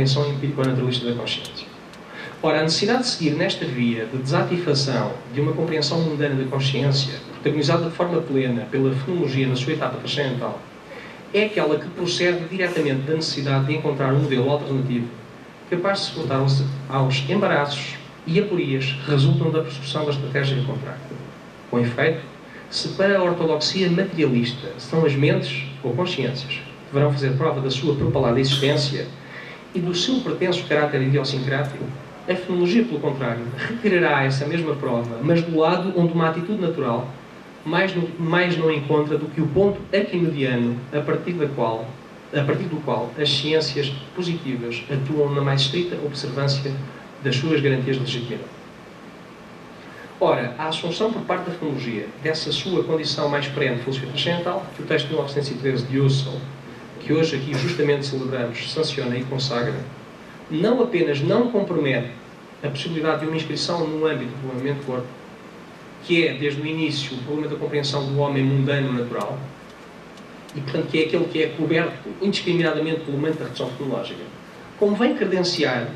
compreensão empírico-naturalista da consciência. Ora, a necessidade de seguir nesta via de desativação de uma compreensão mundana da consciência, protagonizada de forma plena pela fenomenologia na sua etapa transcendental, é aquela que procede diretamente da necessidade de encontrar um modelo alternativo capaz de se suportar aos embaraços e aporias que resultam da prescrição da estratégia de contrário. Com efeito, se para a ortodoxia materialista são as mentes ou consciências que deverão fazer prova da sua propalada existência e do seu pretenso caráter idiosincrático, a fenomenologia, pelo contrário, requererá essa mesma prova, mas do lado onde uma atitude natural mais não encontra do que o ponto aquimediano a partir do qual as ciências positivas atuam na mais estrita observância das suas garantias de legitimidade. Ora, a assunção por parte da fenomenologia dessa sua condição mais perene de filosofia transcendental, que o texto de 1913 de Husserl, que hoje aqui justamente celebramos, sanciona e consagra, não apenas não compromete a possibilidade de uma inscrição no âmbito do movimento corpo, que é, desde o início, o problema da compreensão do homem mundano natural, e, portanto, que é aquele que é coberto indiscriminadamente pelo manto da redução fenomenológica, como vem credenciar,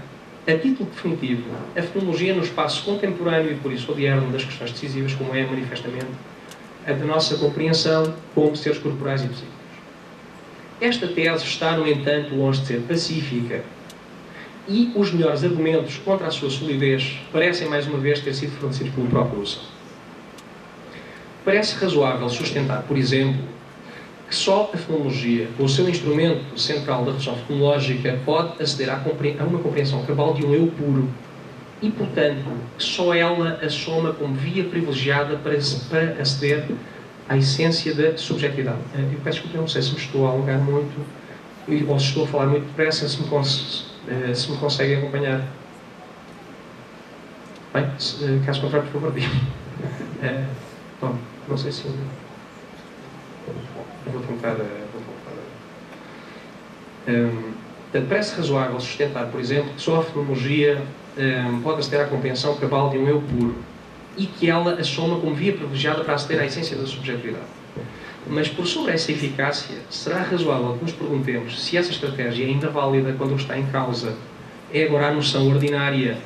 a título definitivo, a fenomenologia no espaço contemporâneo e, por isso, odierno das questões decisivas, como é, manifestamente, a da nossa compreensão como seres corporais e psíquicos. Esta tese está, no entanto, longe de ser pacífica, e os melhores argumentos contra a sua solidez parecem, mais uma vez, ter sido fornecidos pelo próprio Husserl. Parece razoável sustentar, por exemplo, que só a fenomenologia, com o seu instrumento central da redução fenomenológica, pode aceder a uma compreensão cabal de um eu puro e, portanto, que só ela assoma como via privilegiada para aceder à essência da subjetividade. Eu peço desculpa, não sei se me estou a alongar muito ou se estou a falar muito depressa, se me conseguem acompanhar. Bem, caso contrário, por favor, diga. Bom, não sei se... Vou tentar... Portanto, parece razoável sustentar, por exemplo, que só a fenomenologia pode aceder à compreensão cabal de um eu puro e que ela assoma como via privilegiada para aceder à essência da subjetividade. Mas, por sobre essa eficácia, será razoável que nos perguntemos se essa estratégia é ainda válida quando o que está em causa é agora a noção ordinária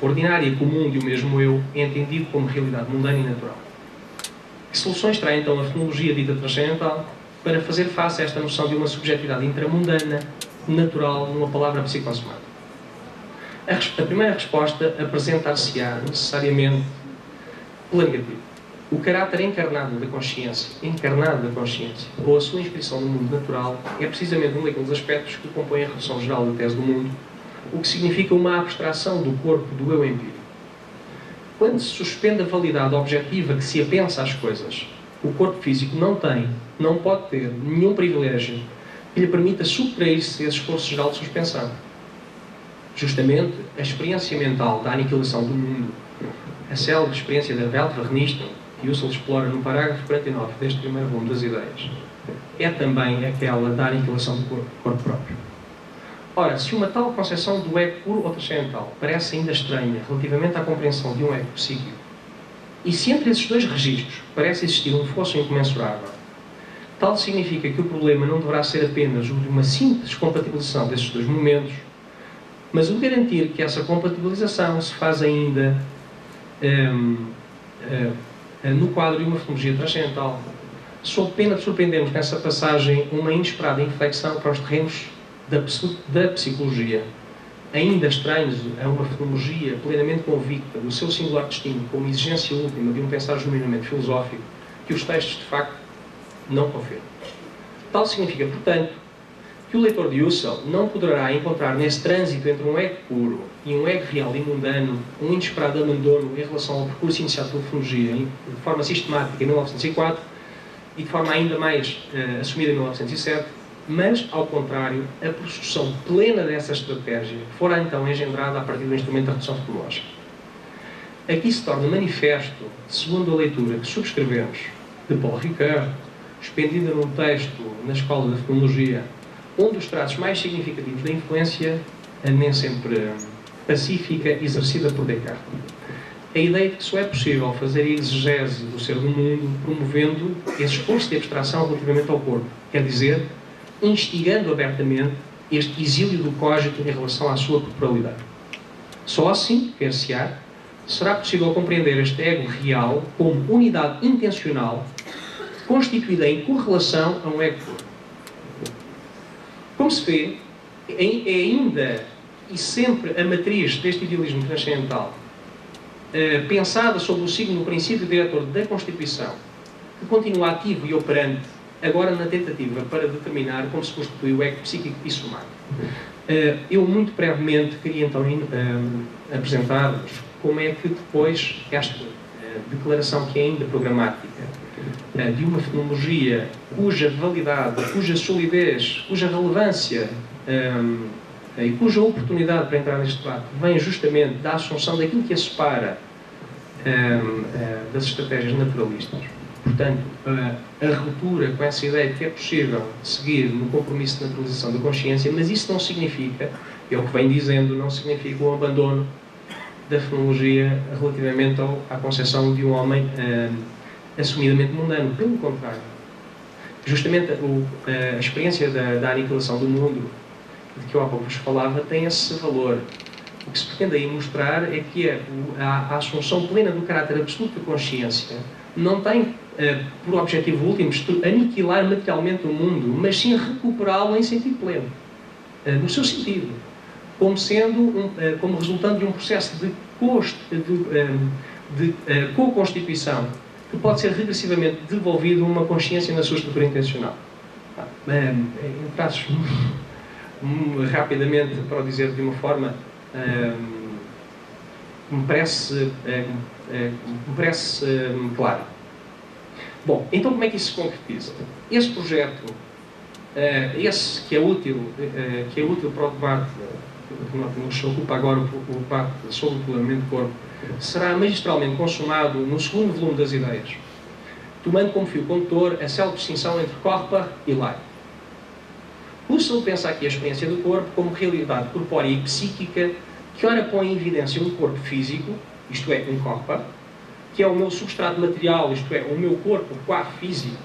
comum de o mesmo eu, entendido como realidade mundana e natural. Que soluções traz então a fenomenologia dita transcendental para fazer face a esta noção de uma subjetividade intramundana, natural, numa palavra psicosomática? A primeira resposta apresentar-se-á necessariamente pela negativa. O caráter encarnado da consciência, ou a sua inscrição no mundo natural, é precisamente um daqueles aspectos que compõem a redução geral da tese do mundo, o que significa uma abstração do corpo do eu empírico. Quando se suspende a validade objetiva que se apensa às coisas, o corpo físico não pode ter nenhum privilégio que lhe permita subtrair-se esse esforço geral de suspensão. Justamente, a experiência mental da aniquilação do mundo, a célebre experiência da Weltvernichtung, que Husserl explora no parágrafo 49 deste primeiro volume das Ideias, é também aquela da aniquilação do corpo próprio. Ora, se uma tal concepção do ego puro ou transcendental parece ainda estranha relativamente à compreensão de um ego psíquico, e se entre esses dois registros parece existir um fosso incomensurável, tal significa que o problema não deverá ser apenas o de uma simples compatibilização desses dois momentos, mas o de garantir que essa compatibilização se faz ainda no quadro de uma fenomenologia transcendental, sob pena de surpreendermos nessa passagem uma inesperada inflexão para os terrenos da psicologia, ainda estranhos a uma fenomenologia plenamente convicta do seu singular destino como exigência última de um pensar genuinamente filosófico, que os textos, de facto, não confirmam. Tal significa, portanto, que o leitor de Husserl não poderá encontrar nesse trânsito entre um ego puro e um ego real e mundano um inesperado abandono em relação ao percurso iniciado pela fenomenologia de forma sistemática em 1904 e de forma ainda mais assumida em 1907, mas, ao contrário, a produção plena dessa estratégia fora então engendrada a partir do instrumento da redução fenomenológica. Aqui se torna manifesto, segundo a leitura que subscrevemos de Paul Ricoeur, expendida num texto na Escola da Fenomenologia, um dos traços mais significativos da influência, nem sempre pacífica, exercida por Descartes. A ideia de que só é possível fazer a exegese do ser do mundo promovendo esse esforço de abstração relativamente ao corpo, quer dizer, instigando abertamente este exílio do cógito em relação à sua corporalidade. Só assim, per-se-á, será possível compreender este ego real como unidade intencional constituída em correlação a um ego puro. Como se vê, é ainda e sempre a matriz deste idealismo transcendental, pensada sobre o signo do princípio diretor da Constituição, que continua ativo e operante, agora na tentativa para determinar como se constitui o ego psíquico e somático. Eu, muito brevemente, queria então apresentar-vos como é que depois esta declaração, que é ainda programática, de uma fenomenologia cuja validade, cuja solidez, cuja relevância e cuja oportunidade para entrar neste debate vem justamente da assunção daquilo que a separa das estratégias naturalistas. Portanto, a ruptura com essa ideia de que é possível seguir no compromisso de naturalização da consciência, mas isso não significa, é o que vem dizendo, não significa o abandono da fenomenologia relativamente à concepção de um homem assumidamente mundano. Pelo contrário, justamente a experiência da aniquilação do mundo, de que eu há pouco vos falava, tem esse valor. O que se pretende aí mostrar é que a assunção plena do caráter absoluto da consciência não tem por objetivo último aniquilar materialmente o mundo, mas sim recuperá-lo em sentido pleno, no seu sentido, como resultando de um processo de co-constituição que pode ser regressivamente devolvido a uma consciência na sua estrutura intencional. Em traços rapidamente, para o dizer de uma forma me parece claro. Bom, então como é que isso se concretiza? Esse projeto, esse que é útil para o debate que nos ocupa agora, o debate sobre o poderamento do corpo, será magistralmente consumado no segundo volume das ideias, tomando como fio condutor a célebre distinção entre corpo e Leib. Husserl pensa aqui a experiência do corpo como realidade corpórea e psíquica que ora põe em evidência um corpo físico, isto é, um corpo, que é o meu substrato material, isto é, o meu corpo qua físico,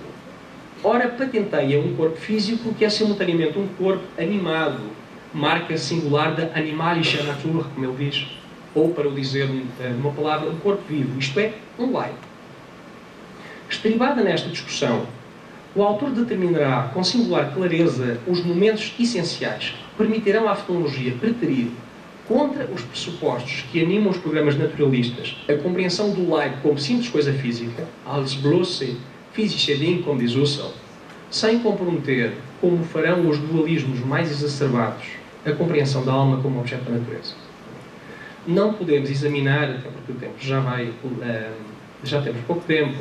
ora patenteia um corpo físico que é simultaneamente um corpo animado, marca singular da animalische Natur, como ele diz, ou, para o dizer numa palavra, um corpo vivo, isto é, um Leib. Estribada nesta discussão, o autor determinará com singular clareza os momentos essenciais que permitirão à fenomenologia preterir contra os pressupostos que animam os programas naturalistas a compreensão do Leib como simples coisa física, als bloße physische Ding, como diz Husserl, sem comprometer, como farão os dualismos mais exacerbados, a compreensão da alma como objeto da natureza. Não podemos examinar, até porque o tempo já temos pouco tempo,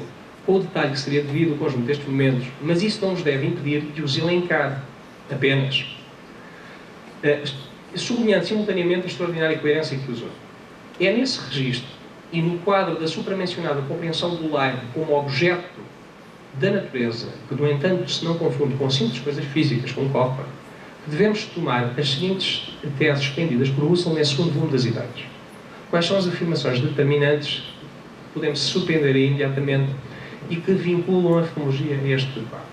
com o detalhe que seria devido ao conjunto destes momentos, mas isso não nos deve impedir de os elencar apenas, sublinhando simultaneamente a extraordinária coerência que usou. É nesse registro e no quadro da supramencionada compreensão do Leib como objeto da natureza, que no entanto se não confunde com simples coisas físicas, como corpo, que devemos tomar as seguintes teses expendidas por Husserl nesse segundo volume das ideias. Quais são as afirmações determinantes que podemos surpreender imediatamente e que vinculam a fenomenologia a este debate?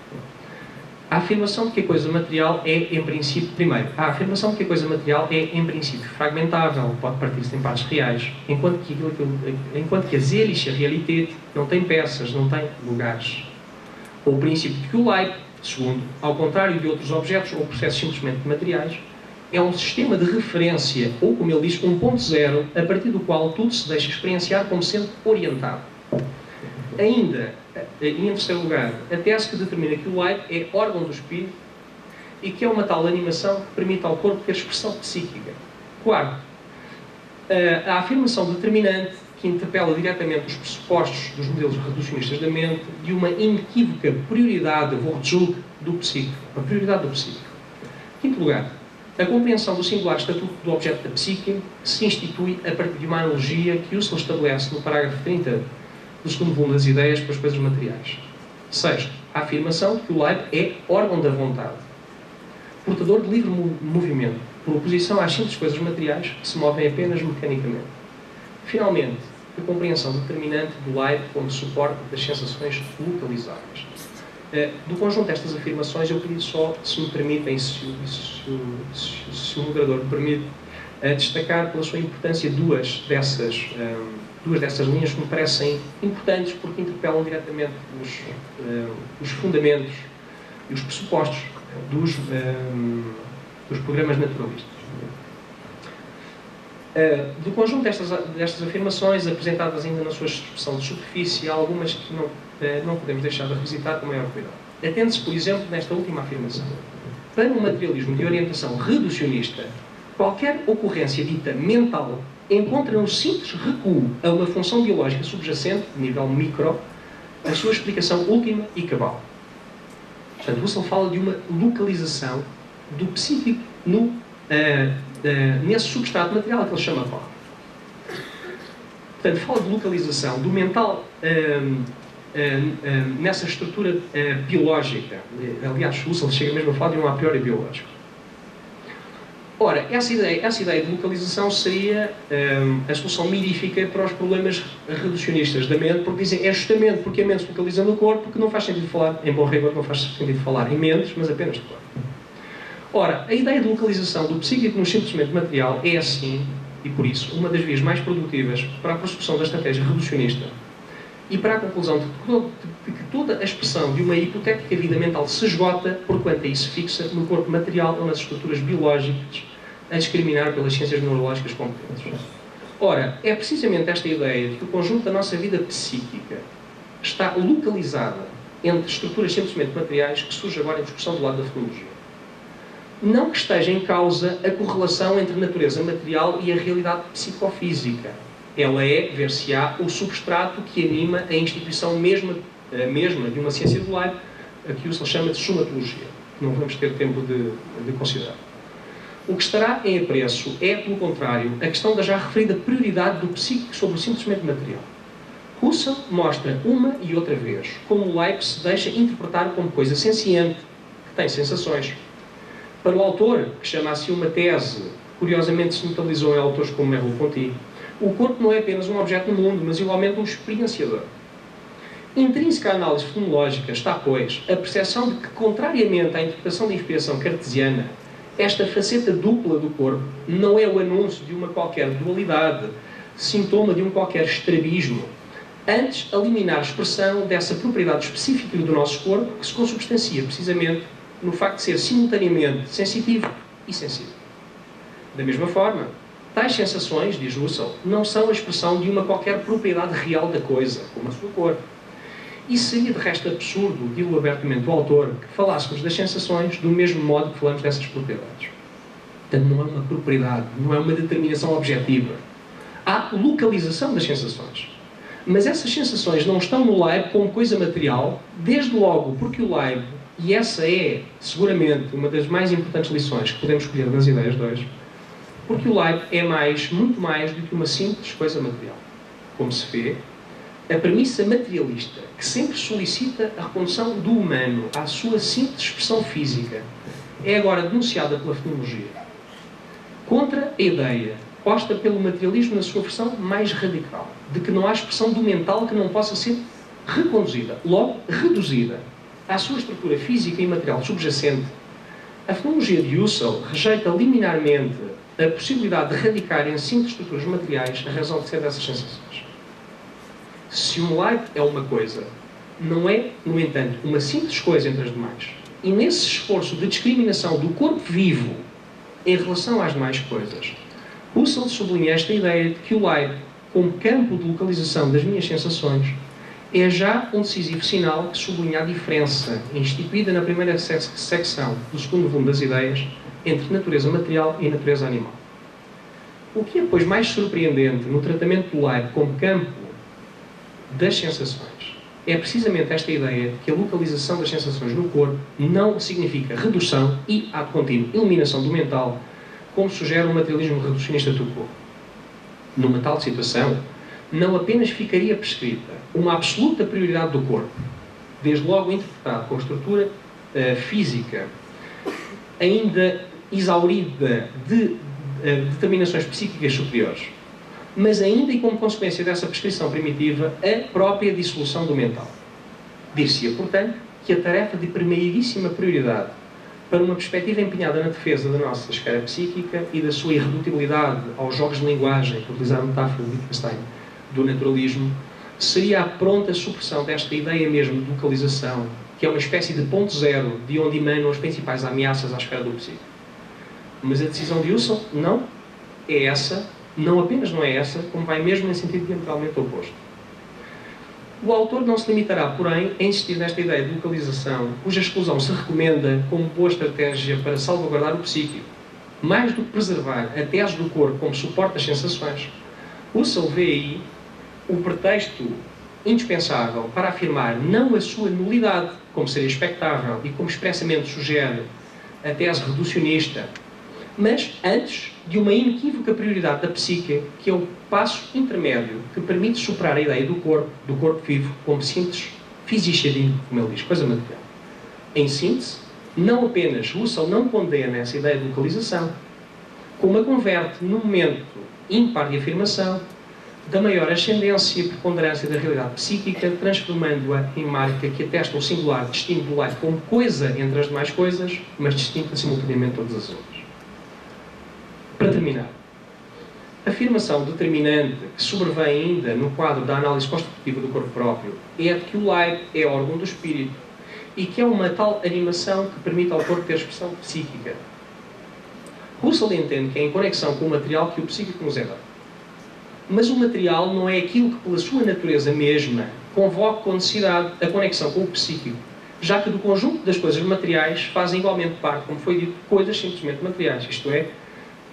A afirmação de que a coisa material é, em princípio, primeiro, a afirmação de que a coisa material é, em princípio, fragmentável, pode partir-se em partes reais, enquanto que a seelische Realität não tem peças, não tem lugares. Ou o princípio de que o Leib, segundo, ao contrário de outros objetos ou processos simplesmente materiais, é um sistema de referência, ou, como ele diz, um ponto zero, a partir do qual tudo se deixa experienciar como sendo orientado. Ainda, em terceiro lugar, a tese que determina que o Leib é órgão do espírito e que é uma tal animação que permite ao corpo ter expressão psíquica. Quarto, a afirmação determinante que interpela diretamente os pressupostos dos modelos reducionistas da mente de uma inequívoca prioridade, Vorzug, do psíquico. A prioridade do psíquico. Quinto lugar, a compreensão do singular estatuto do objeto da psique se institui a partir de uma analogia que Husserl estabelece no parágrafo 30 do segundo volume das ideias para as coisas materiais. Sexto, a afirmação de que o Leib é órgão da vontade, portador de livre movimento, por oposição às simples coisas materiais que se movem apenas mecanicamente. Finalmente, a compreensão determinante do Leib como suporte das sensações localizáveis. Do conjunto destas afirmações, eu queria só, se me permitem, se o moderador me permite, destacar pela sua importância duas dessas linhas que me parecem importantes porque interpelam diretamente os fundamentos e os pressupostos dos programas naturalistas. Do conjunto destas afirmações, apresentadas ainda na sua expressão de superfície, há algumas que não podemos deixar de revisitar com maior cuidado. Atende-se, por exemplo, nesta última afirmação. Para um materialismo de orientação reducionista, qualquer ocorrência dita mental encontra um simples recuo a uma função biológica subjacente, de nível micro, a sua explicação última e cabal. Portanto, Husserl fala de uma localização do psíquico nesse substrato material que ele chama corpo. Portanto, fala de localização do mental nessa estrutura biológica. Aliás, Husserl chega mesmo a falar de um a priori biológico. Ora, essa ideia de localização seria a solução mirífica para os problemas reducionistas da mente, porque dizem é justamente porque a mente se localiza no corpo que não faz sentido falar, em bom rigor, não faz sentido falar em mentes, mas apenas de corpo. Ora, a ideia de localização do psíquico no simplesmente material é assim, e por isso, uma das vias mais produtivas para a prossecução da estratégia reducionista e para a conclusão de que toda a expressão de uma hipotética vida mental se esgota porquanto aí se fixa no corpo material ou nas estruturas biológicas a discriminar pelas ciências neurológicas competentes. Ora, é precisamente esta ideia de que o conjunto da nossa vida psíquica está localizada entre estruturas simplesmente materiais que surge agora em discussão do lado da fenomenologia. Não que esteja em causa a correlação entre a natureza material e a realidade psicofísica. Ela é, ver-se-á, o substrato que anima a instituição mesma de uma ciência do Leib, a que Husserl chama de somatologia, que não vamos ter tempo de considerar. O que estará em apreço é, pelo contrário, a questão da já referida prioridade do psíquico sobre o simplesmente material. Husserl mostra uma e outra vez como o Leib se deixa interpretar como coisa senciente, que tem sensações. Para o autor, que chama assim uma tese, curiosamente se notabilizou em autores como Merleau-Ponty, o corpo não é apenas um objeto no mundo, mas igualmente um experienciador. Intrínseca à análise fenomenológica está, pois, a percepção de que, contrariamente à interpretação da inspiração cartesiana, esta faceta dupla do corpo não é o anúncio de uma qualquer dualidade, sintoma de um qualquer estrabismo, antes eliminar a expressão dessa propriedade específica do nosso corpo que se consubstancia precisamente no facto de ser simultaneamente sensitivo e sensível. Da mesma forma, tais sensações, diz Husserl, não são a expressão de uma qualquer propriedade real da coisa, como a sua cor. Isso seria de resto absurdo, digo abertamente o autor, que falássemos das sensações do mesmo modo que falamos dessas propriedades. Portanto, não é uma propriedade, não é uma determinação objetiva. Há localização das sensações. Mas essas sensações não estão no Leib como coisa material, desde logo porque o Leib, e essa é, seguramente, uma das mais importantes lições que podemos escolher nas ideias de hoje, porque o Leib é muito mais do que uma simples coisa material. Como se vê, a premissa materialista, que sempre solicita a recondução do humano à sua simples expressão física, é agora denunciada pela fenomenologia. Contra a ideia, posta pelo materialismo na sua versão mais radical, de que não há expressão do mental que não possa ser reconduzida, logo reduzida, à sua estrutura física e material subjacente, a fenomenologia de Husserl rejeita liminarmente a possibilidade de radicar em simples estruturas materiais a razão de ser dessas sensações. Se um Leib é uma coisa, não é, no entanto, uma simples coisa entre as demais. E nesse esforço de discriminação do corpo vivo em relação às demais coisas, Husserl sublinha esta ideia de que o Leib, como campo de localização das minhas sensações, é já um decisivo sinal que sublinha a diferença instituída na primeira secção do segundo volume das ideias entre natureza material e natureza animal. O que é, pois, mais surpreendente no tratamento do Leib como campo das sensações é precisamente esta ideia de que a localização das sensações no corpo não significa redução e, a contínuo, eliminação do mental, como sugere o materialismo reducionista do corpo. Numa tal situação, não apenas ficaria prescrita uma absoluta prioridade do corpo, desde logo interpretado como estrutura física, ainda exaurida de determinações psíquicas superiores, mas ainda e como consequência dessa prescrição primitiva, a própria dissolução do mental. Dir-se-ia, portanto, que a tarefa de primeiríssima prioridade para uma perspectiva empenhada na defesa da nossa esfera psíquica e da sua irredutibilidade aos jogos de linguagem, para utilizar a metáfora de Wittgenstein, do naturalismo, seria a pronta supressão desta ideia mesmo de localização, que é uma espécie de ponto zero de onde emanam as principais ameaças à esfera do psíquico. Mas a decisão de Husserl não é essa, não apenas não é essa, como vai mesmo em sentido diametralmente oposto. O autor não se limitará, porém, a insistir nesta ideia de localização, cuja exclusão se recomenda como boa estratégia para salvaguardar o psíquico, mais do que preservar a tese do corpo como suporte das sensações. Husserl vê aí o pretexto indispensável para afirmar não a sua nulidade, como seria expectável e como expressamente sugere a tese reducionista, mas antes de uma inequívoca prioridade da psique, que é o passo intermédio que permite superar a ideia do corpo vivo, como simples fisichadinho, como ele diz, coisa material. Em síntese, não apenas Husserl não condena essa ideia de localização, como a converte num momento ímpar de afirmação da maior ascendência e preponderância da realidade psíquica, transformando-a em marca que atesta o singular destino do life como coisa entre as demais coisas, mas distinta simultaneamente de todas as outras. Para terminar, a afirmação determinante que sobrevém ainda no quadro da análise constitutiva do corpo próprio é a de que o Leib é órgão do espírito e que é uma tal animação que permite ao corpo ter expressão psíquica. Husserl entende que é em conexão com o material que o psíquico nos é dado. Mas o material não é aquilo que, pela sua natureza mesma, convoca com necessidade a conexão com o psíquico, já que do conjunto das coisas materiais fazem igualmente parte, como foi dito, coisas simplesmente materiais, isto é,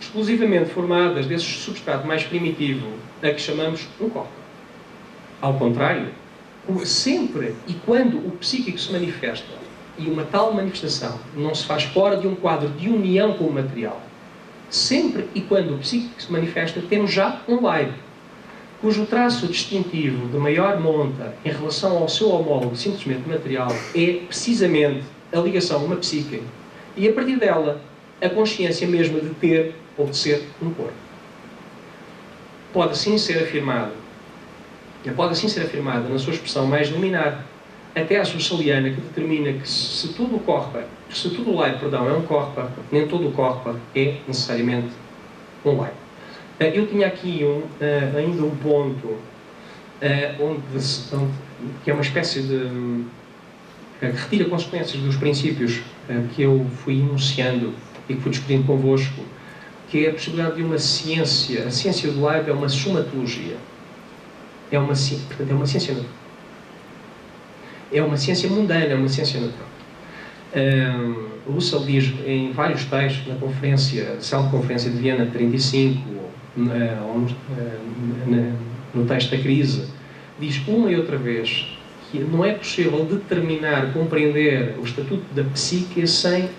exclusivamente formadas desse substrato mais primitivo a que chamamos um corpo. Ao contrário, sempre e quando o psíquico se manifesta, e uma tal manifestação não se faz fora de um quadro de união com o material, sempre e quando o psíquico se manifesta, temos já um Leib, cujo traço distintivo de maior monta em relação ao seu homólogo simplesmente material é precisamente a ligação a uma psique e, a partir dela, a consciência mesma de ter ou de ser um corpo. Pode assim ser afirmada na sua expressão mais luminar, a tese husserliana que determina que se todo o Leib, é um corpo, nem todo o corpo é necessariamente um Leib. Eu tinha aqui ainda um ponto que é uma espécie de que retira consequências dos princípios que eu fui enunciando e que fui discutindo convosco, que é a possibilidade de uma ciência. A ciência do Leib é uma somatologia. Portanto, é uma ciência natural. É uma ciência mundana, é uma ciência natural. Husserl diz em vários textos, na conferência, célebre conferência de Viena de 35, no texto da crise, diz uma e outra vez que não é possível determinar, compreender o estatuto da psique sem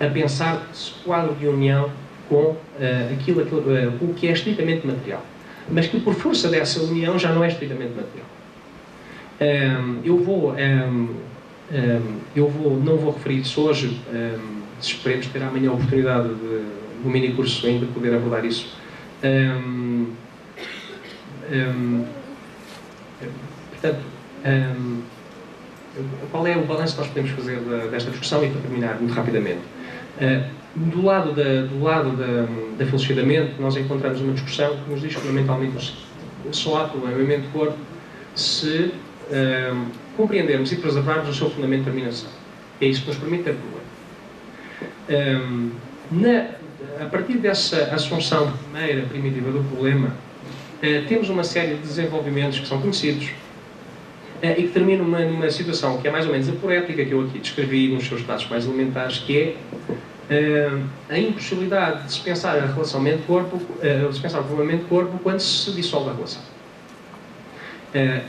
a pensar-se quadro de união com o que é estritamente material, mas que por força dessa união já não é estritamente material. Não vou referir isso hoje, esperemos ter amanhã a oportunidade no mini curso ainda poder abordar isso. Portanto, qual é o balanço que nós podemos fazer desta discussão e para terminar muito rapidamente? Do lado da filosofia da mente, nós encontramos uma discussão que nos diz fundamentalmente só há problema de corpo se compreendermos e preservarmos o seu fundamento de determinação. É isso que nos permite ter problema. A partir dessa assunção primeira, primitiva do problema, temos uma série de desenvolvimentos que são conhecidos e que terminam numa situação que é mais ou menos aporética, que eu aqui descrevi nos seus dados mais elementares, que é a impossibilidade de se pensar a relação mente-corpo, de se pensar o problema mente-corpo quando se dissolve a relação.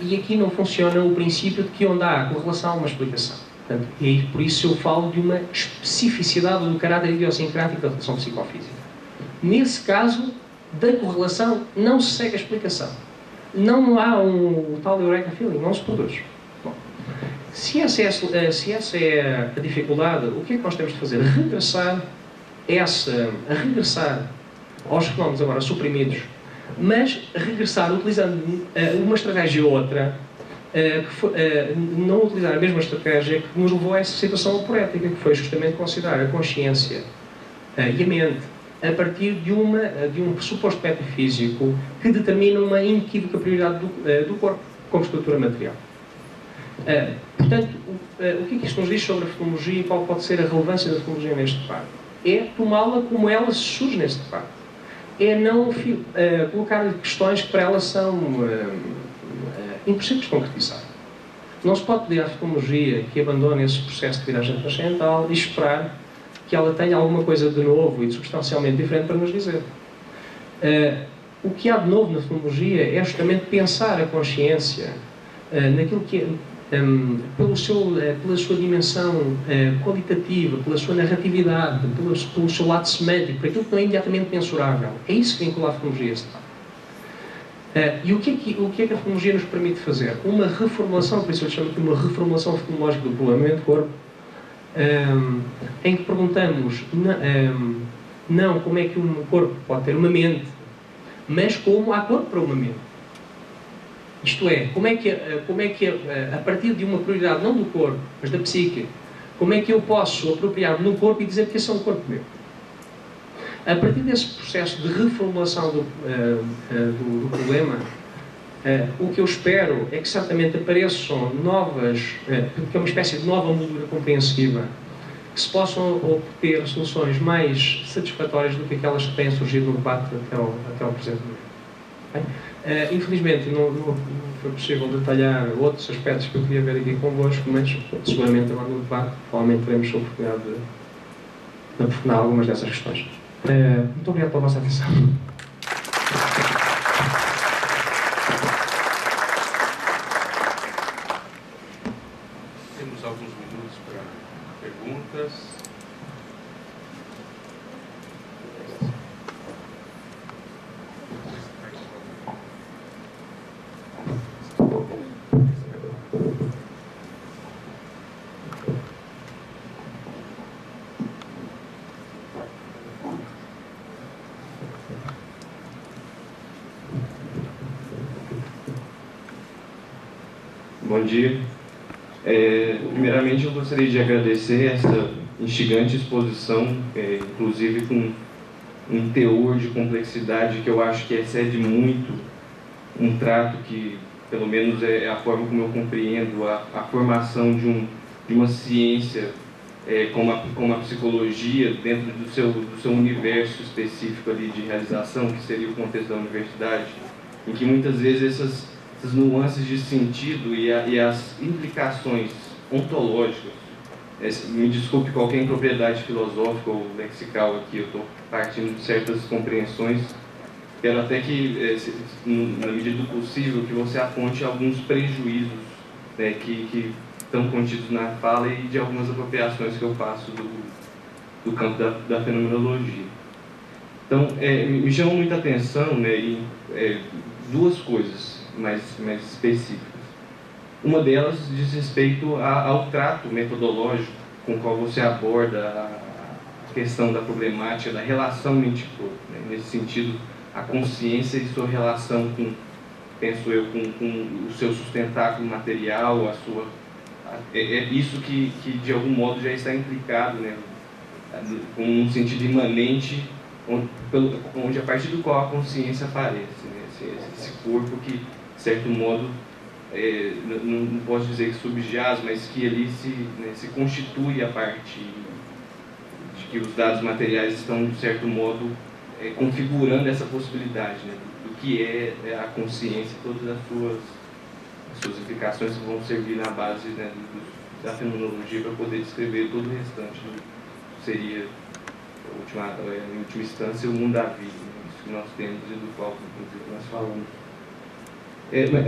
E aqui não funciona o princípio de que onde há correlação há uma explicação. Portanto, e por isso eu falo de uma especificidade do caráter idiosincrático da relação psicofísica. Nesse caso, da correlação não se segue a explicação. Não há o tal Eureka Feeling, não se produz. Bom, se essa é a dificuldade, o que é que nós temos de fazer? Regressar aos fenómenos agora suprimidos, mas regressar utilizando uma estratégia ou outra não utilizar a mesma estratégia que nos levou a essa situação aporética, que foi justamente considerar a consciência e a mente a partir de um pressuposto metafísico que determina uma inequívoca prioridade do corpo como estrutura material. Portanto, o que é que isto nos diz sobre a fenomenologia e qual pode ser a relevância da fenomenologia neste debate? É tomá-la como ela surge neste debate. É não colocar-lhe questões que para ela são impossíveis de concretizar. Não se pode pedir à fenomenologia que abandone esse processo de viragem transcendental e esperar que ela tenha alguma coisa de novo e de substancialmente diferente para nos dizer. O que há de novo na fenomenologia é justamente pensar a consciência naquilo que é, pela sua dimensão qualitativa, pela sua narratividade, pelo seu lado semântico, por aquilo que não é imediatamente mensurável. É isso que vincula a fenomenologia. E o que é que a fenomenologia nos permite fazer? Uma reformulação, por isso eu chamo de uma reformulação fenomenológica do problema mente-corpo, em que perguntamos não como é que um corpo pode ter uma mente, mas como há corpo para uma mente. Isto é, como é que a partir de uma prioridade não do corpo, mas da psique, como é que eu posso apropriar-me no corpo e dizer que esse é um corpo meu? A partir desse processo de reformulação do problema, o que eu espero é que certamente apareçam novas, que é uma espécie de nova moldura compreensiva, que se possam obter soluções mais satisfatórias do que aquelas que têm surgido no debate até ao presente momento. Infelizmente não foi possível detalhar outros aspectos que eu queria ver aqui convosco, mas seguramente agora no debate provavelmente teremos a oportunidade de aprofundar algumas dessas questões. Muito obrigado pela vossa atenção. Temos alguns minutos para perguntas. Bom dia. Primeiramente, eu gostaria de agradecer essa instigante exposição, inclusive com um teor de complexidade que eu acho que excede muito um trato que, pelo menos, é a forma como eu compreendo a formação de uma ciência como a psicologia dentro do seu universo específico ali de realização, que seria o contexto da universidade, em que muitas vezes essas nuances de sentido e as implicações ontológicas, me desculpe qualquer impropriedade filosófica ou lexical aqui, eu estou partindo de certas compreensões, quero até que, na medida do possível, que você aponte alguns prejuízos, né, que estão contidos na fala e de algumas apropriações que eu faço do campo da fenomenologia. Então, me chama muita atenção, né, duas coisas mais específicas. Uma delas diz respeito ao trato metodológico com o qual você aborda a questão da problemática, da relação mente-corpo, né? Nesse sentido, a consciência e sua relação com, penso eu, com o seu sustentáculo material, isso que de algum modo já está implicado, né? Com um sentido imanente, onde a partir do qual a consciência aparece, né? Esse corpo que, de certo modo, não posso dizer que subjaz, mas que ali se constitui a partir de que os dados materiais estão, de certo modo, configurando essa possibilidade, né, do que é a consciência, todas as suas implicações que vão servir na base, né, da fenomenologia para poder descrever todo o restante do que seria, em última instância, o mundo da vida, né, isso que nós temos e do qual, inclusive, nós falamos.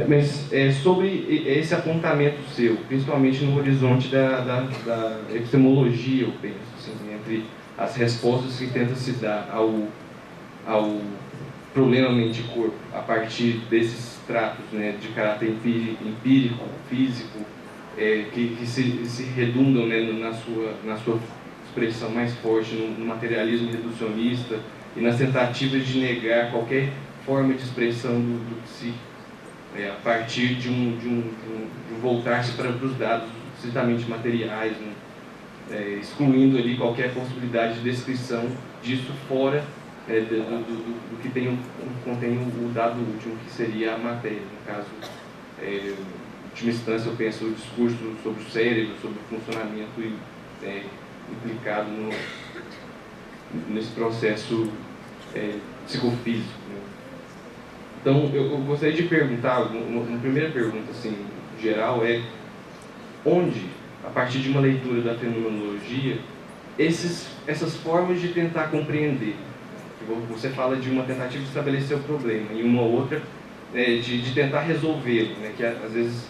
Mas sobre esse apontamento seu, principalmente no horizonte da epistemologia, eu penso, assim, entre as respostas que tenta se dar ao problema mente-corpo, a partir desses tratos, né, de caráter empírico, físico, que se redundam, né, na sua expressão mais forte no materialismo reducionista e nas tentativas de negar qualquer forma de expressão do psíquico. a partir de um voltar-se para os dados estritamente materiais, né, excluindo ali qualquer possibilidade de descrição disso fora do que contém o dado último, que seria a matéria. No caso, em última instância, eu penso o discurso sobre o cérebro, sobre o funcionamento implicado nesse processo psicofísico, né? Então, eu gostaria de perguntar, uma primeira pergunta assim, geral, onde, a partir de uma leitura da fenomenologia, essas formas de tentar compreender, você fala de uma tentativa de estabelecer o problema e uma outra de tentar resolvê-lo, né, que às vezes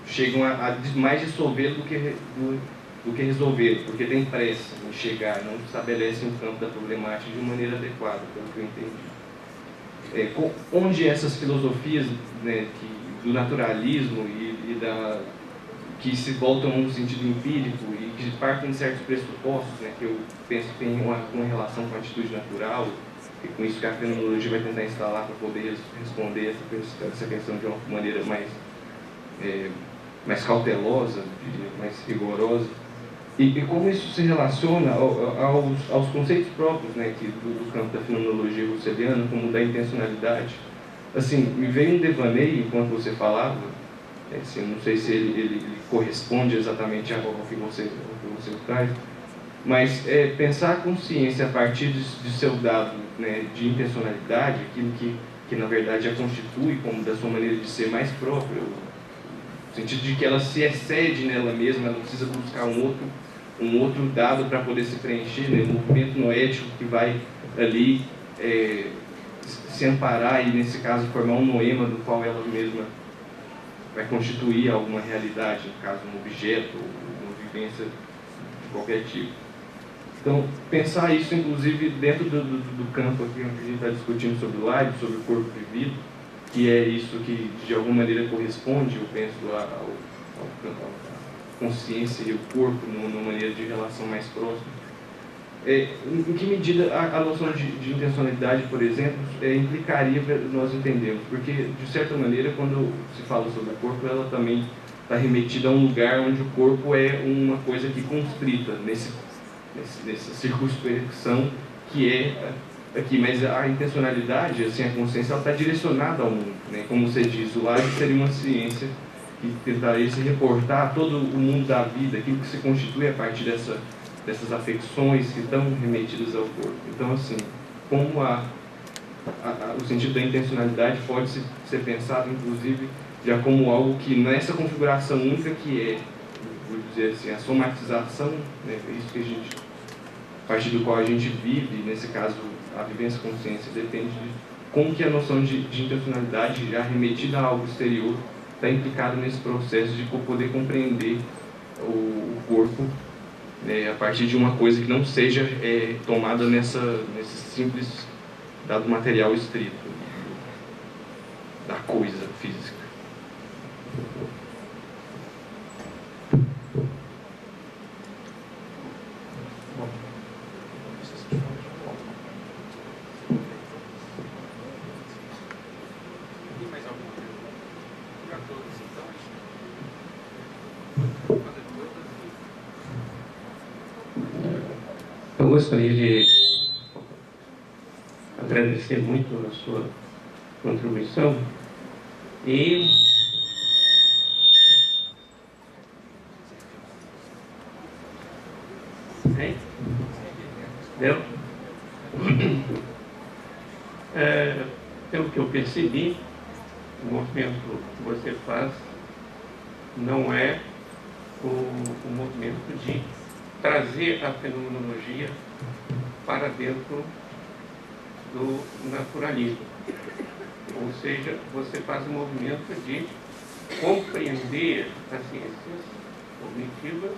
chegam a mais dissolvê-lo do que resolvê-lo, porque tem pressa em chegar, não estabelecem o campo da problemática de maneira adequada, pelo que eu entendi. Onde essas filosofias, né, do naturalismo que se voltam no sentido empírico e que partem de certos pressupostos, né, que eu penso que tem uma relação com a atitude natural, e com isso que a fenomenologia vai tentar instalar para poder responder essa questão de uma maneira mais cautelosa, mais rigorosa. E como isso se relaciona aos conceitos próprios, né, do campo da fenomenologia russeliana, como o da intencionalidade. Assim, me veio um devaneio enquanto você falava, assim, não sei se ele corresponde exatamente ao que você traz, mas pensar a consciência a partir de seu dado, né, de intencionalidade, aquilo que na verdade a constitui como da sua maneira de ser mais própria, no sentido de que ela se excede nela mesma, ela não precisa buscar um outro dado para poder se preencher, né? O movimento noético que vai ali se amparar e, nesse caso, formar um noema do qual ela mesma vai constituir alguma realidade, no caso, um objeto, uma vivência de qualquer tipo. Então, pensar isso, inclusive, dentro do campo aqui onde a gente está discutindo sobre o Leibniz, sobre o corpo vivido, que é isso que, de alguma maneira, corresponde, eu penso, ao consciência e o corpo numa maneira de relação mais próxima. Em que medida a noção de intencionalidade, por exemplo, implicaria para nós entendermos? Porque, de certa maneira, quando se fala sobre o corpo, ela também está remetida a um lugar onde o corpo é uma coisa que constrita nessa circunspecção que é aqui. Mas a intencionalidade, assim, a consciência, ela está direcionada ao mundo, né? Como você diz, o Leibniz seria uma ciência que tentaria se reportar a todo o mundo da vida, aquilo que se constitui a partir dessas afecções que estão remetidas ao corpo. Então, assim, como o sentido da intencionalidade pode ser pensado, inclusive, já como algo que, nessa configuração única que vou dizer assim, a somatização, né, isso que a partir do qual a gente vive, nesse caso, a vivência consciência, depende de como que a noção de intencionalidade, já remetida a algo exterior, está implicado nesse processo de poder compreender o corpo, né, a partir de uma coisa que não seja tomada nesse simples dado material estrito da coisa física. Eu gostaria de agradecer muito a sua contribuição e entendeu? Pelo que eu percebi, o movimento que você faz não é o movimento de trazer a fenomenologia para dentro do naturalismo. Ou seja, você faz um movimento de compreender as ciências cognitivas,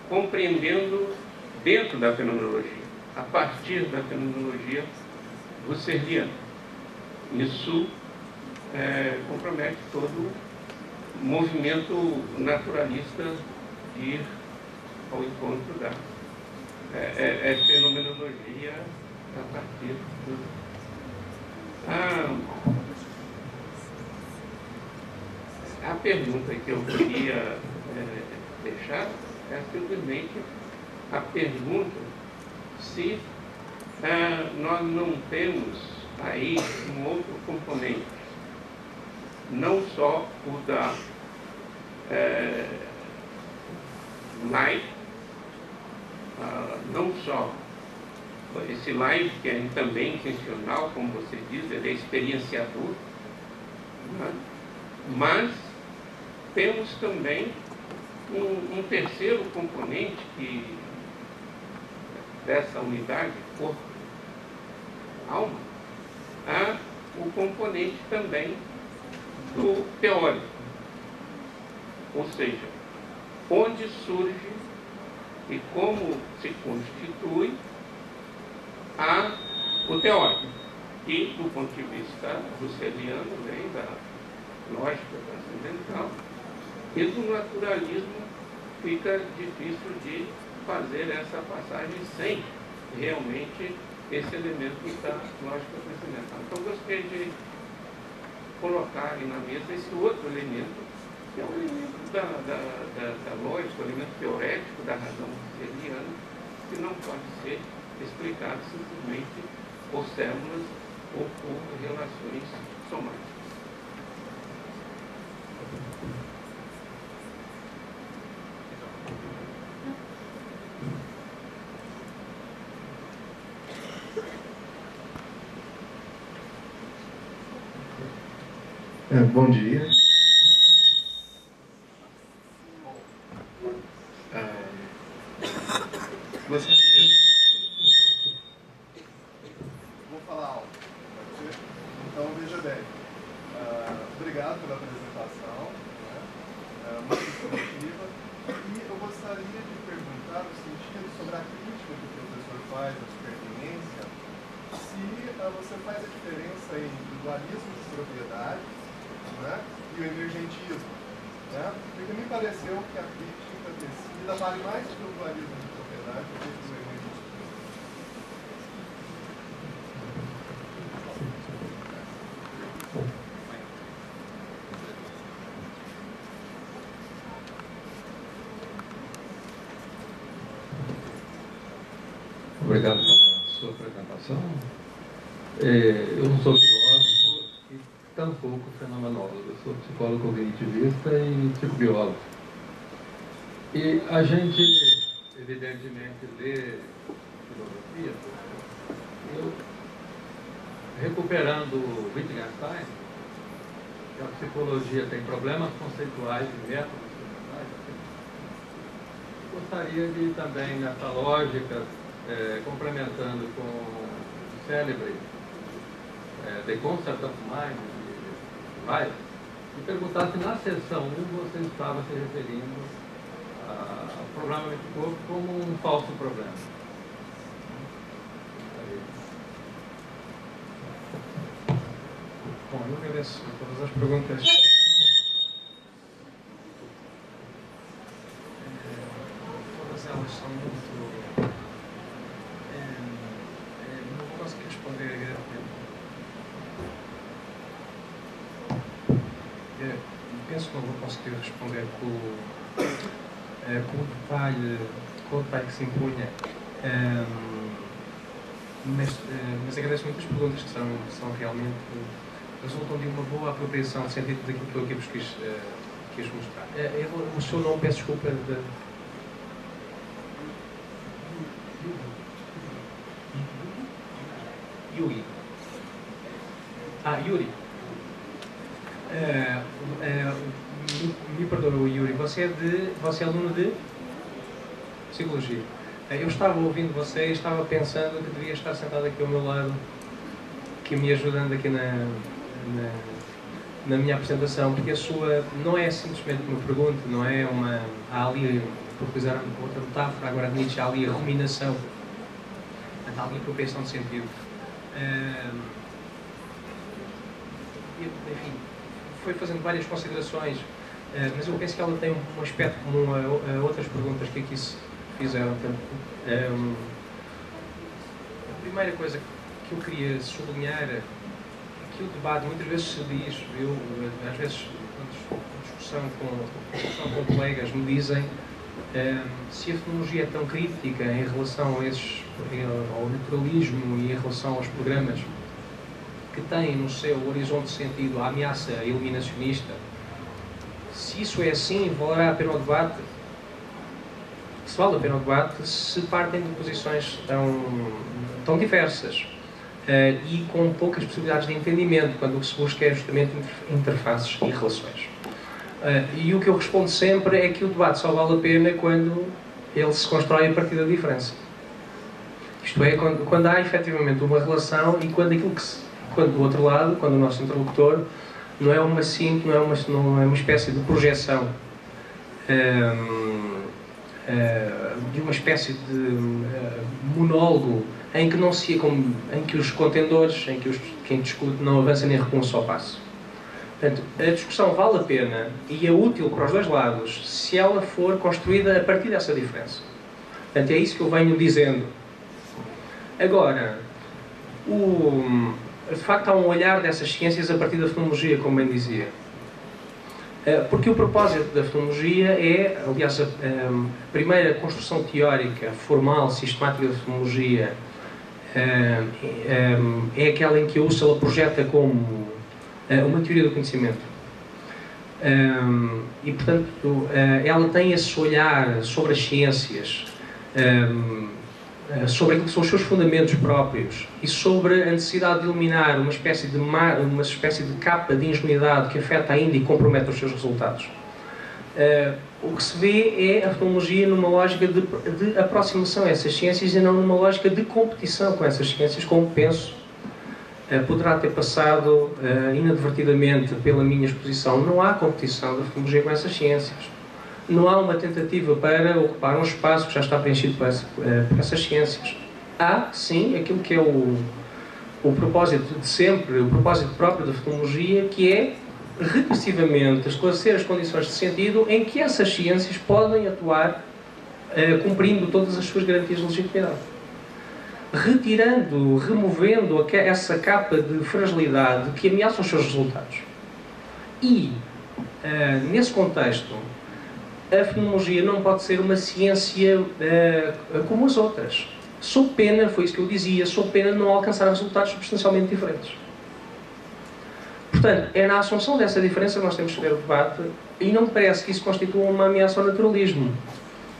compreendendo dentro da fenomenologia, a partir da fenomenologia husserliana. Isso compromete todo o movimento naturalista de ir ao encontro da fenomenologia a partir pergunta que eu queria deixar é simplesmente a pergunta se nós não temos aí um outro componente, não só o da live, não só esse live que é também intencional, como você diz, ele é experienciador, né? Mas temos também um terceiro componente dessa unidade, corpo, alma, o componente também do teórico, ou seja, onde surge e como se constitui o teórico, que do ponto de vista russeliano vem da lógica transcendental, e do naturalismo fica difícil de fazer essa passagem sem realmente esse elemento da lógica transcendental. Então gostaria de colocar aí na mesa esse outro elemento, que é o elemento da lógica, o elemento teorético da razão russeliana, que não pode ser explicado simplesmente por células ou por relações somáticas. Bom dia. Vou falar alto. Então, veja bem. Obrigado pela apresentação, né? Muito informativa. E eu gostaria de perguntar no sentido sobre a crítica que o professor faz à superveniência, se você faz a diferença entre o dualismo de propriedade, né, e o emergentismo, né? Porque me pareceu que a crítica tecida vale mais pelo dualismo de propriedade do que pelo emergentismo. Obrigado pela sua apresentação. Eu não sou filósofo e tampouco fenomenólogo. Eu sou psicólogo cognitivista e psicobiólogo. E a gente, evidentemente, lê filosofia. Eu, recuperando Wittgenstein, que a psicologia tem problemas conceituais e métodos conceituais, gostaria de também, nessa lógica, complementando com o célebre The Concept of Mind, de Weiss, me perguntar se na sessão 1 você estava se referindo ao problema do corpo como um falso problema. Bom, eu agradeço todas as perguntas. Todas elas são muito... não vou conseguir responder. Penso que não vou conseguir responder com o detalhe que se impunha. Mas agradeço muito as perguntas que são realmente... resultam de uma boa apropriação no sentido daquilo que eu aqui vos quis mostrar. O seu nome, peço desculpa. Yuri. Yuri. Me perdoe, Yuri. Você é aluno de Psicologia. Eu estava ouvindo você e estava pensando que devia estar sentado aqui ao meu lado, que me ajudando aqui na minha apresentação, porque a sua não é simplesmente uma pergunta, não é uma... Há ali, por utilizar outra metáfora agora de Nietzsche, há ali a ruminação, há ali a apropriação de sentido. Enfim, foi fazendo várias considerações, mas eu penso que ela tem um aspecto comum a outras perguntas que aqui se fizeram. A primeira coisa que eu queria sublinhar é que o debate muitas vezes se diz, às vezes quando discussão com colegas me dizem se a fenomenologia é tão crítica em relação ao naturalismo e em relação aos programas que têm no seu horizonte de sentido a ameaça eliminacionista, se isso é assim, valerá a pena o debate? Se vale a pena o debate se partem de posições tão diversas e com poucas possibilidades de entendimento, quando o que se busca é justamente interfaces e relações. E o que eu respondo sempre é que o debate só vale a pena quando ele se constrói a partir da diferença. Isto é, quando há efetivamente uma relação e quando do outro lado, quando o nosso interlocutor não é uma espécie de projeção de uma espécie de monólogo em que os contendores, quem discute não avança nem recua um só passo. Portanto, a discussão vale a pena e é útil para os dois lados se ela for construída a partir dessa diferença. Portanto, é isso que eu venho dizendo. Agora, de facto, há um olhar dessas ciências a partir da fenomenologia, como bem dizia. Porque o propósito da fenomenologia é, aliás, a primeira construção teórica, formal, sistemática da fenomenologia é aquela em que a Husserl projeta como uma teoria do conhecimento. E, portanto, ela tem esse olhar sobre as ciências, sobre aquilo que são os seus fundamentos próprios e sobre a necessidade de eliminar uma espécie de capa de ingenuidade que afeta ainda e compromete os seus resultados. O que se vê é a fenomenologia numa lógica de aproximação a essas ciências e não numa lógica de competição com essas ciências, como penso poderá ter passado inadvertidamente pela minha exposição. Não há competição da fenomenologia com essas ciências. Não há uma tentativa para ocupar um espaço que já está preenchido por essas ciências. Há, sim, aquilo que é o propósito de sempre, o propósito próprio da fenomenologia, que é recursivamente esclarecer as condições de sentido em que essas ciências podem atuar cumprindo todas as suas garantias de legitimidade. Removendo essa capa de fragilidade que ameaça os seus resultados. E, nesse contexto, a fenomenologia não pode ser uma ciência como as outras. Sob pena, foi isso que eu dizia, sob pena de não alcançar resultados substancialmente diferentes. Portanto, é na assunção dessa diferença que nós temos que ter o debate e não me parece que isso constitua uma ameaça ao naturalismo.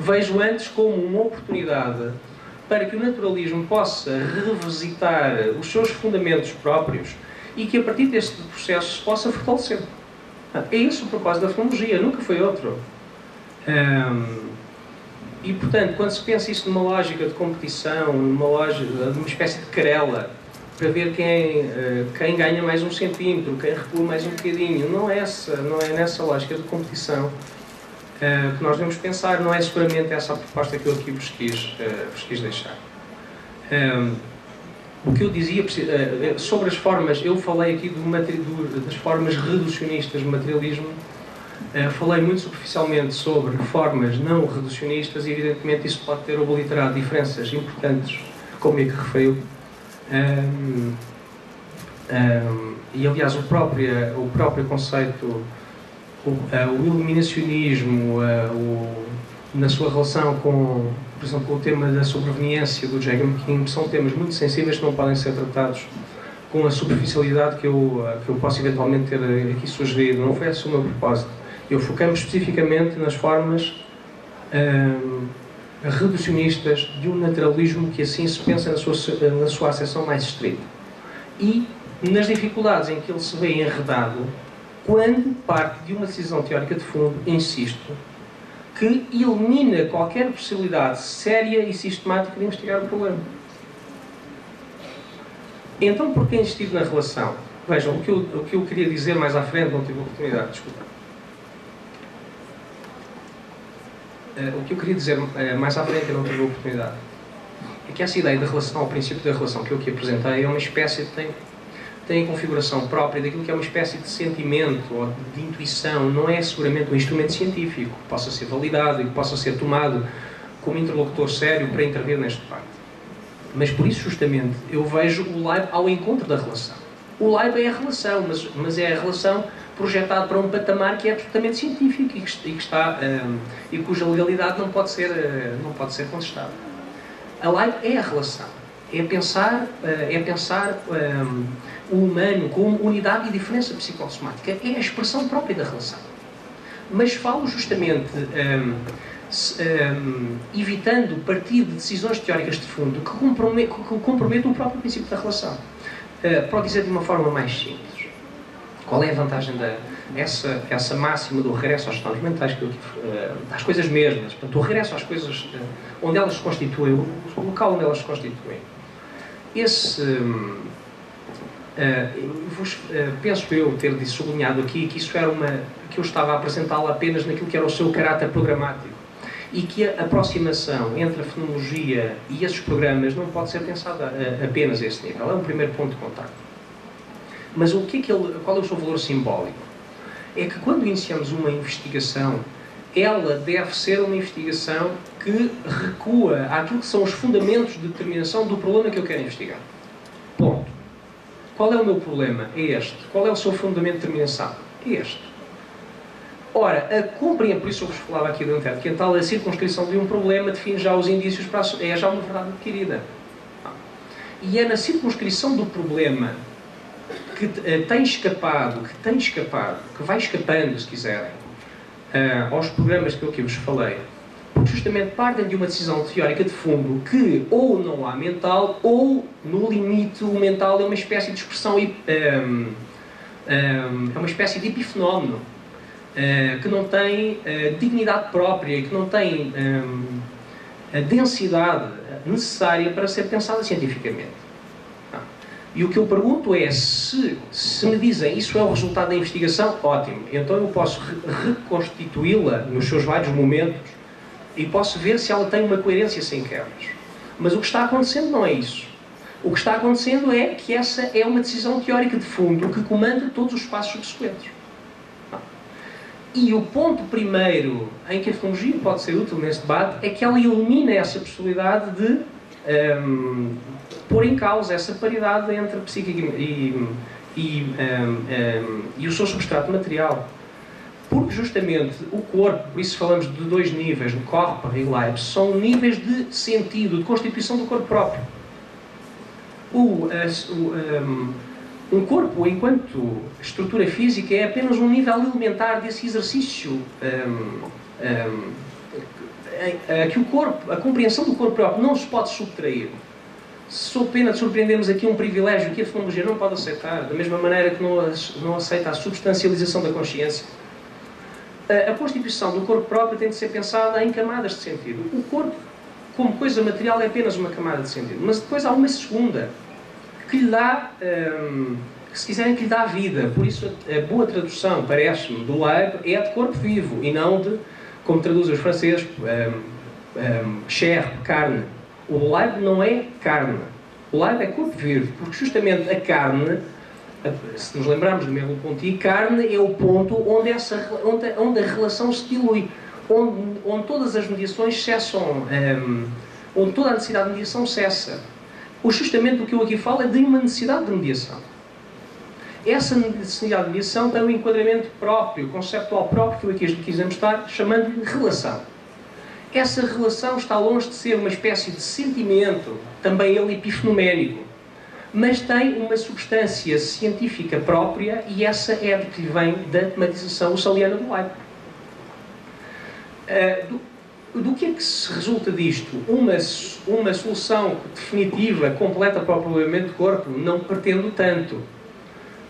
Vejo antes como uma oportunidade para que o naturalismo possa revisitar os seus fundamentos próprios e que a partir deste processo se possa fortalecer. É esse o propósito da fenomenologia, nunca foi outro. E, portanto, quando se pensa isso numa lógica de competição, numa espécie de querela, para ver quem ganha mais um centímetro, quem recua mais um bocadinho, não é nessa lógica de competição que nós devemos pensar, não é seguramente essa a proposta que eu aqui vos quis deixar. O que eu dizia sobre as formas, eu falei aqui das formas reducionistas do materialismo, falei muito superficialmente sobre formas não reducionistas e evidentemente isso pode ter obliterado diferenças importantes, como é que referiu. E aliás o próprio conceito, o eliminacionismo, na sua relação com, por exemplo, com o tema da sobreveniência do Jagan King, são temas muito sensíveis que não podem ser tratados com a superficialidade que eu posso eventualmente ter aqui sugerido. Não foi esse o meu propósito. Eu foquei-me especificamente nas formas reducionistas de um naturalismo que assim se pensa na sua acessão mais estrita. E nas dificuldades em que ele se vê enredado quando parte de uma decisão teórica de fundo, insisto, que elimina qualquer possibilidade séria e sistemática de investigar o problema. Então, por que insistir na relação? Vejam, o que eu queria dizer mais à frente, não tive oportunidade, desculpa. O que eu queria dizer mais à frente, eu não tive oportunidade, é que essa ideia da relação, ao princípio da relação que eu aqui apresentei, é uma espécie de... tem a configuração própria daquilo que é uma espécie de sentimento ou de intuição, não é seguramente um instrumento científico que possa ser validado e que possa ser tomado como interlocutor sério para intervir neste debate. Mas por isso justamente eu vejo o Leib ao encontro da relação. O Leib é a relação, mas é a relação projetado para um patamar que é absolutamente científico e cuja legalidade não pode ser contestada. A LAIP é a relação, é pensar o humano como unidade e diferença psicossomática, é a expressão própria da relação. Mas falo justamente evitando partir de decisões teóricas de fundo que comprometam o próprio princípio da relação. Para dizer de uma forma mais simples, qual é a vantagem essa máxima do regresso aos estados mentais, às coisas mesmas, portanto, o regresso às coisas onde elas se constituem, o local onde elas se constituem. Penso eu ter sublinhado aqui que isso era que eu estava a apresentá-lo apenas naquilo que era o seu caráter programático e que a aproximação entre a fenomenologia e esses programas não pode ser pensada apenas a esse nível. É um primeiro ponto de contacto. Mas qual é o seu valor simbólico? É que quando iniciamos uma investigação, ela deve ser uma investigação que recua àquilo que são os fundamentos de determinação do problema que eu quero investigar. Ponto. Qual é o meu problema? É este. Qual é o seu fundamento de determinação? É este. Ora, a compreensão, por isso eu vos falava aqui do inquérito, que a tal circunscrição de um problema define já os indícios para é já uma verdade adquirida. E é na circunscrição do problema que tem escapado, que vai escapando, se quiserem, aos programas que eu aqui vos falei, porque justamente partem de uma decisão teórica de fundo que ou não há mental, ou no limite o mental é uma espécie de expressão, é uma espécie de epifenómeno, que não tem dignidade própria, que não tem a densidade necessária para ser pensada cientificamente. E o que eu pergunto é, se me dizem isso é o resultado da investigação, ótimo. Então eu posso reconstituí-la nos seus vários momentos e posso ver se ela tem uma coerência sem quebras. Mas o que está acontecendo não é isso. O que está acontecendo é que essa é uma decisão teórica de fundo que comanda todos os passos subsequentes. E o ponto primeiro em que a fenomenologia pode ser útil nesse debate é que ela elimina essa possibilidade de pôr em causa essa paridade entre a psíquica e o seu substrato material. Porque justamente o corpo, por isso falamos de dois níveis, no corpo e Leib, são níveis de sentido, de constituição do corpo próprio. Um corpo, enquanto estrutura física, é apenas um nível elementar desse exercício que o corpo, a compreensão do corpo próprio não se pode subtrair. Sou pena de surpreendermos aqui um privilégio que a fenomenologia não pode aceitar, da mesma maneira que não aceita a substancialização da consciência. A constituição do corpo próprio tem de ser pensada em camadas de sentido. O corpo, como coisa material, é apenas uma camada de sentido. Mas depois há uma segunda, que lhe dá, se quiserem, que lhe dá vida. Por isso, a boa tradução, parece-me, do Leib é de corpo vivo, e não de, como traduzem os franceses, chair, carne. O Leib não é carne. O Leib é corpo vivo, porque justamente a carne, se nos lembrarmos do Merleau-Ponty, carne é o ponto onde a relação se dilui, onde todas as mediações cessam, onde toda a necessidade de mediação cessa. Justamente o que eu aqui falo é de uma necessidade de mediação. Essa necessidade de mediação tem um enquadramento próprio, conceptual próprio, que eu aqui quisemos estar chamando de relação. Essa relação está longe de ser uma espécie de sentimento, também ele epifenoménico, mas tem uma substância científica própria e essa é a que vem da tematização husserliana do Leib. Do que é que se resulta disto? Uma solução definitiva, completa para o problema do corpo? Não pretendo tanto.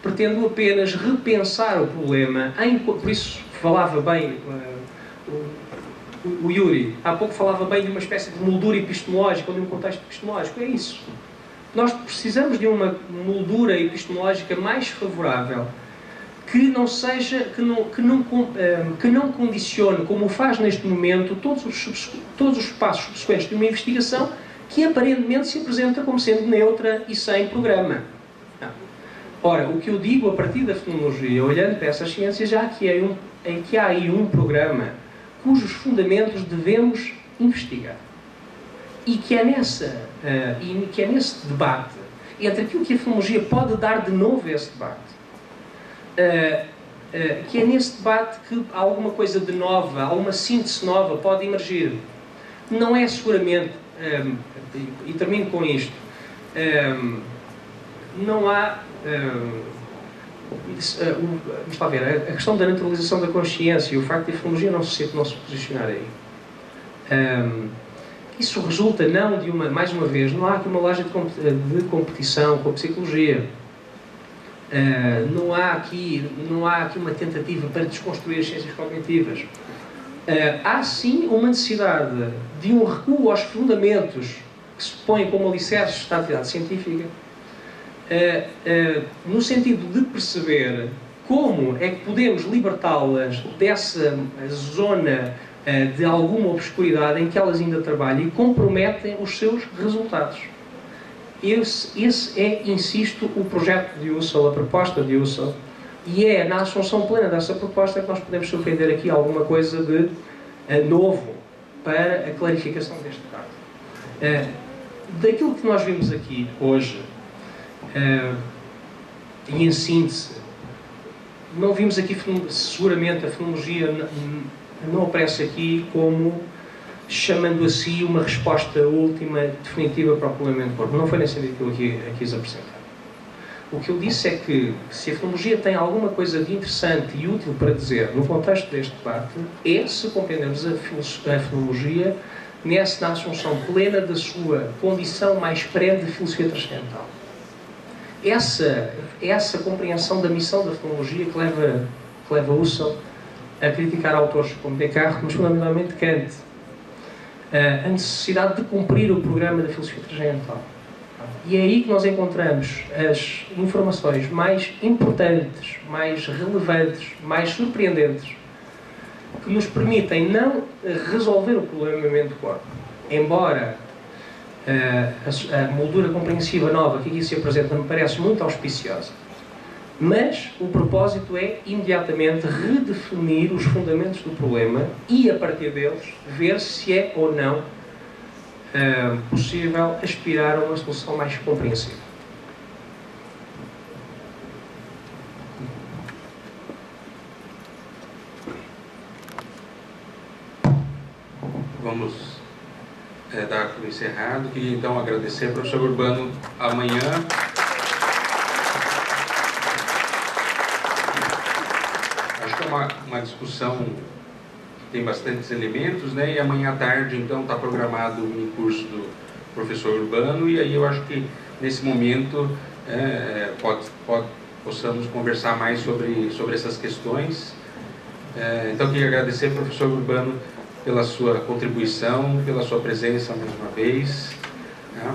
Pretendo apenas repensar o problema. Por isso falava bem, o Yuri, há pouco falava bem de uma espécie de moldura epistemológica, ou de um contexto epistemológico. É isso. Nós precisamos de uma moldura epistemológica mais favorável, que não seja, que não condicione, como faz neste momento, todos os passos subsequentes de uma investigação que aparentemente se apresenta como sendo neutra e sem programa. Ora, o que eu digo a partir da fenomenologia, olhando para essas ciências, já é que há aí um programa cujos fundamentos devemos investigar. E que é nesse debate, entre aquilo que a fenomenologia pode dar de novo a esse debate, que é nesse debate que alguma coisa de nova, alguma síntese nova pode emergir. Não é seguramente, e termino com isto, não há... vamos lá ver, a questão da naturalização da consciência e o facto de a fenomenologia não se posicionar aí. Isso resulta não de uma, mais uma vez, não há aqui uma lógica de competição com a psicologia. Não há aqui uma tentativa para desconstruir as ciências cognitivas. Há sim uma necessidade de um recuo aos fundamentos que se põem como alicerces da atividade científica, no sentido de perceber como é que podemos libertá-las dessa zona de alguma obscuridade em que elas ainda trabalham e comprometem os seus resultados. Esse é, insisto, o projeto de Husserl, a proposta de Husserl, e é na assunção plena dessa proposta que nós podemos surpreender aqui alguma coisa de novo para a clarificação deste caso. Daquilo que nós vimos aqui hoje, e em síntese, não vimos aqui, seguramente, a fenomenologia não aparece aqui como chamando a si uma resposta última, definitiva para o problema do corpo. Não foi nesse sentido que eu quis apresentar. O que eu disse é que, se a fenomenologia tem alguma coisa de interessante e útil para dizer no contexto deste debate, é se compreendermos a fenomenologia na assunção plena da sua condição mais pré de filosofia transcendental. Essa compreensão da missão da fenomenologia que leva Husserl a criticar autores como Descartes, mas fundamentalmente Kant, a necessidade de cumprir o programa da filosofia transcendental. E é aí que nós encontramos as informações mais importantes, mais relevantes, mais surpreendentes, que nos permitem não resolver o problema da mente do corpo, embora a moldura compreensiva nova que aqui se apresenta me parece muito auspiciosa, mas o propósito é imediatamente redefinir os fundamentos do problema e, a partir deles, ver se é ou não possível aspirar a uma solução mais compreensível. Vamos dar por encerrado. Queria então agradecer ao professor Urbano. Amanhã acho que é uma discussão que tem bastantes elementos, né? E amanhã à tarde então está programado o mini curso do professor Urbano, e aí eu acho que nesse momento possamos conversar mais sobre essas questões. Então queria agradecer ao professor Urbano pela sua contribuição, pela sua presença mais uma vez, né?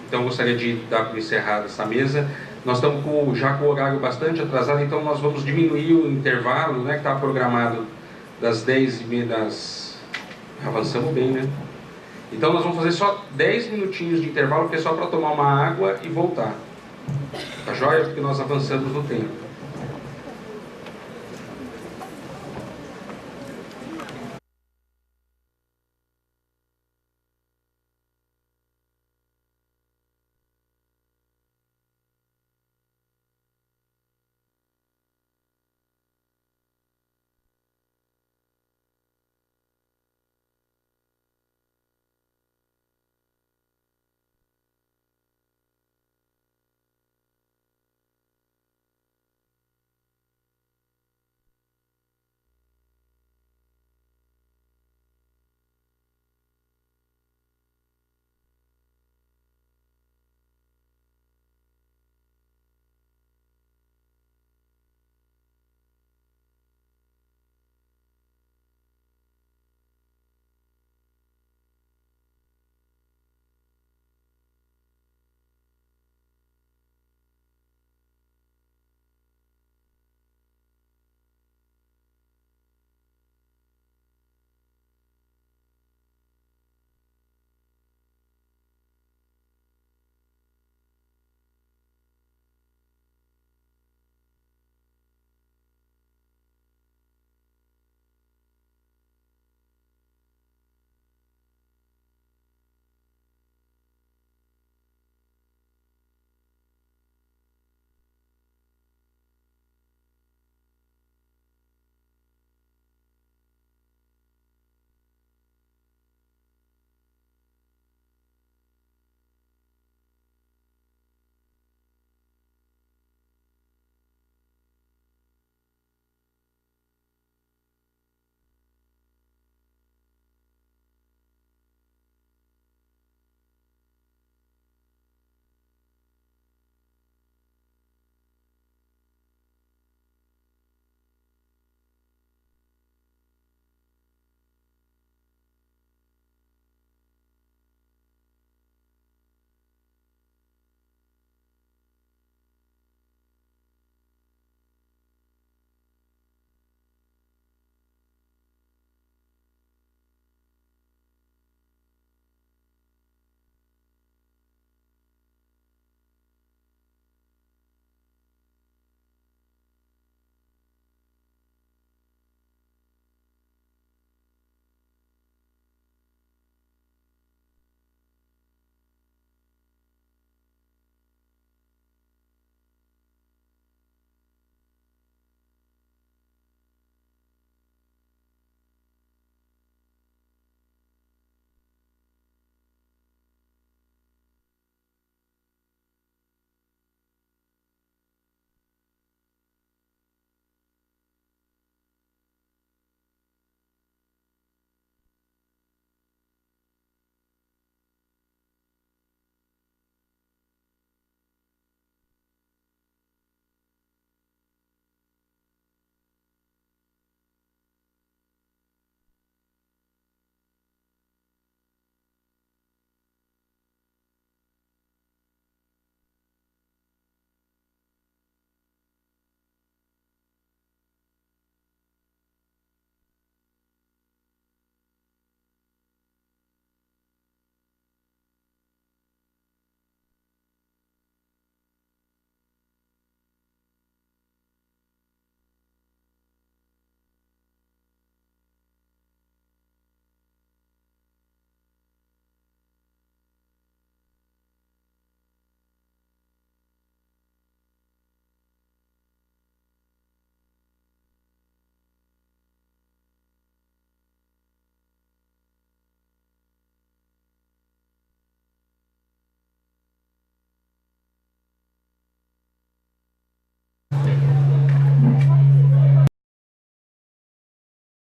Então gostaria de dar por encerrada essa mesa. Nós estamos já com o horário bastante atrasado, então nós vamos diminuir o intervalo, né, que está programado das 10h30 Avançamos bem, né? Então nós vamos fazer só 10 minutinhos de intervalo, que é só para tomar uma água e voltar. Tá joia? Porque nós avançamos no tempo.